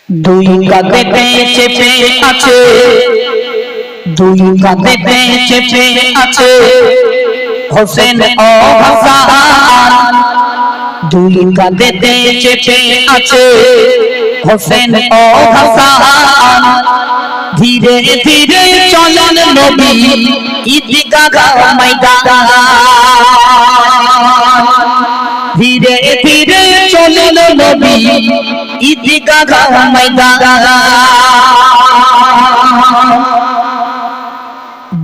দুই কাঁধেতে চেপে আছে, দুই কাঁধেতে চেপে আছে হোসেন ও হাসান। দুই কাঁধেতে চেপে আছে হোসেন ও হাসান। ধীরে ধীরে চলেন নবী ঈদগাহ ময়দান। ধীরে ধীরে চলেন নবী ঈদগাহ ময়দান।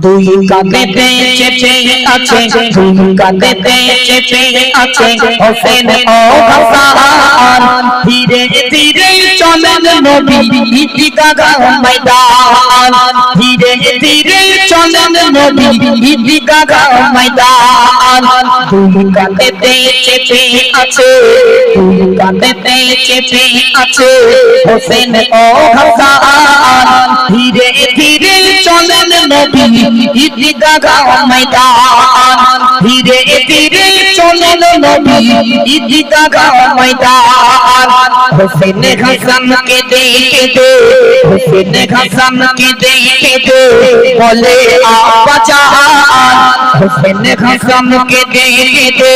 দুই কাঁধেতে চেপে আছে, দুই কাঁধেতে চেপে আছে হোসেন ও হাসান। ধীরে ধীরে চলেন নবী ঈদগাহ ময়দান। ধীরে ধীরে চলেন নবী ঈদগাহ ময়দান। দুই কাঁধেতে চেপে আছে, দুই কাঁধেতে চেপে আছে হোসেন ও হাসান। ধীরে ধীরে চলেন নবী ঈদগাহ ময়দান। ধীরে ধীরে চলেন নবী ঈদগাহ ময়দান। হোসেন হাসানকে দেখে, হোসেন হাসানকে দেখে বলে আব্বা জান। হোসেন হাসানকে দেখে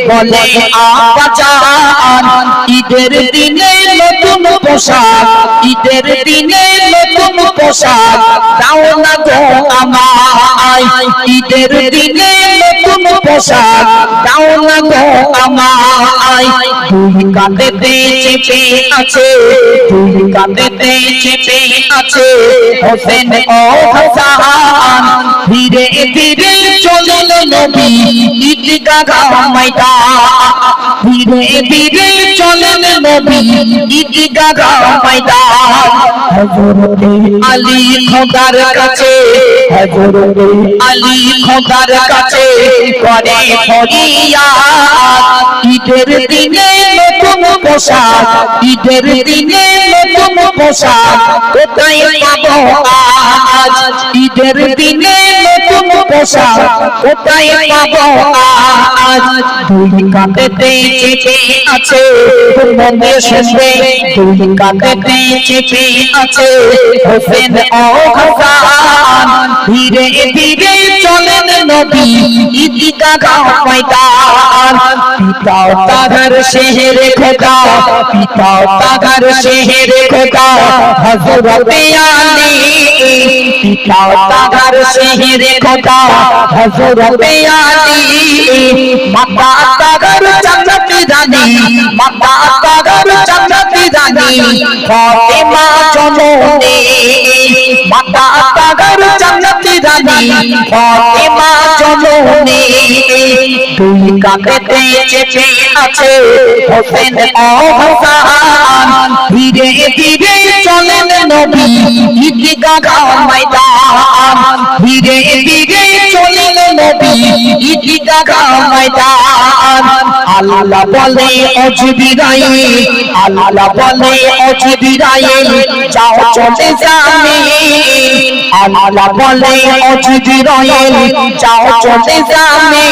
বলে আব্বা জান। ঈদের দিনে নতুন পোশাক, ঈদের দিনে নতুন পোশাক দাও না গো আমায়। ঈদের দিনে নতুন পোশাক দাও না গো আমায়। দুই কাঁধেতে চেপে আছে, দুই কাঁধেতে চেপে আছে হোসেন ও হাসান। ধীরে ধীরে চলেন নবী ঈদগাহ ময়দান। ধীরে ধীরে চলেন নবী ঈদগাহ ময়দান। হযরত আলী খোদার কাছে, হযরত আলী খোদার কাছে করে ফরিয়াদ। ঈদের দিনে নতুন পোশাক, ঈদের দিনে নতুন পোশাক কোথায় পাবো আজ। ঈদের দিনে নতুন পোশাক কোথায় পাবো আজ। দুই কাঁধেতে চেপে আছে, মনে শুনবে দুই কাঁধেতে চেপে আছে হোসেন ও হাসান। ধীরে ধীরে চলেন নবী ঈদগাহ ময়দান। পিতা তাহার শেহরে খোদা, পিতা তাহার শেহরে খোদা হযরত আলী। পিতা তাহার শেহরে খোদা হযরত আলী। মাতা তাহার জান্নাতি রানী, মাতা তাহার জান্নাতি রানী ফাতেমা জননী। মাতা তাহার জান্নাতি রানী ফাতেমা জননী। দুই কাঁধেতে চেপে আছে হোসেন ও হাসান। ধীরে ধীরে চলেন নবী ঈদগাহ ময়দান। ধীরে ধীরে চলেন নবী ঈদগাহ ময়দান। আল্লাহ বলে ও জিবরাইল, আল্লাহ বলে ও জিবরাইল যাও চলে যাবে। আল্লাহ বলে ও জিবরাইল যাও চলে যাবে।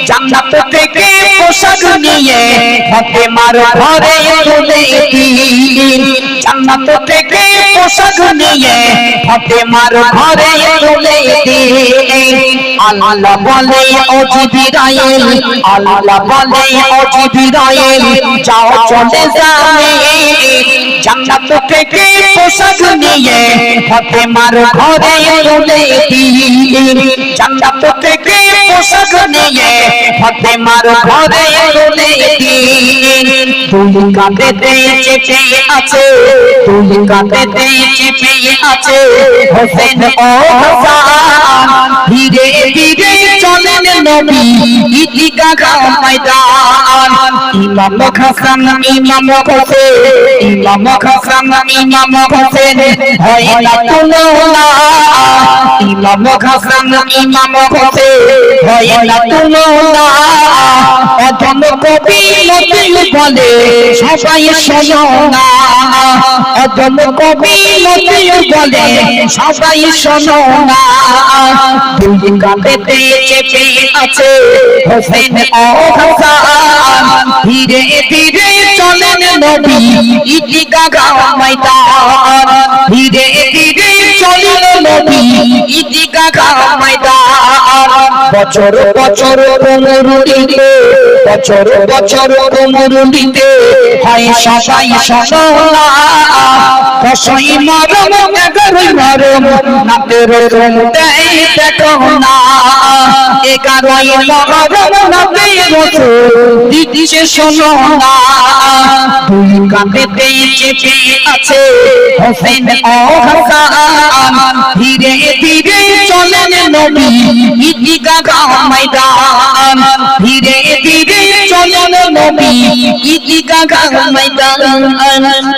জান্নাত থেকে পোশাক নিয়ে ফাতেমার ঘরে তুলে দিন। জান্নাত থেকে পোশাক নিয়ে ফাতেমার ঘরে তুলে দিন। আল্লাহ বলে ও জিবরাইল, আল্লাহ বলে ও জিবরাইল যাও চলে যাবে। জান্নাত থেকে পোশাক নিয়ে ফাতেমার ঘরে তুলে দিন। জান্নাত থেকে পোশাক নিয়ে ফাতেমার ঘরে তুলে দিন। দুই কাঁধেতে চেপে আছে, দুই কাঁধেতে চেপে আছে হোসেন ও হাসান। ধীরে ধীরে চলেন নবী ঈদগাহ ময়দান। ইমাম হাসান, ইমাম হোসেন, ইমাম হাসান, ইমাম হোসেন হয় না তুলনা ইমাম হাসান ইমাম হোসেন হয় না তুলনা অধম কবি মতিউর বলে সবাই শোনো না অধম কবি মতিউর বলে সবাই শোনো না দুই কাঁধেতে চেপে আছে হোসেন ও হাসান ধীরে ধীরে চলেন নবী ঈদগাহ ময়দান ধীরে ধীরে চলেন নবী ঈদগাহ ময়দান বছর বছর কোমরুলিতে বছর বছর কোমরুলিতে হয় সবাই শোনা কসই মরম এগারোই মরম নাতের রং দেয় দেখো না এগারোই মরম নাতের দিচ্ছে শোনো না দুই কাঁধেতে চেপে আছে হোসেন ও হাসান ধীরে ধীরে চলেন নবী ঈদগাহ ময়দান ধীরে ধীরে চলেন নবী ঈদগাহ ময়দান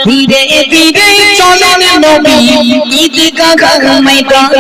ধীরে ধীরে চলেন নবী ঈদগাহ ময়দান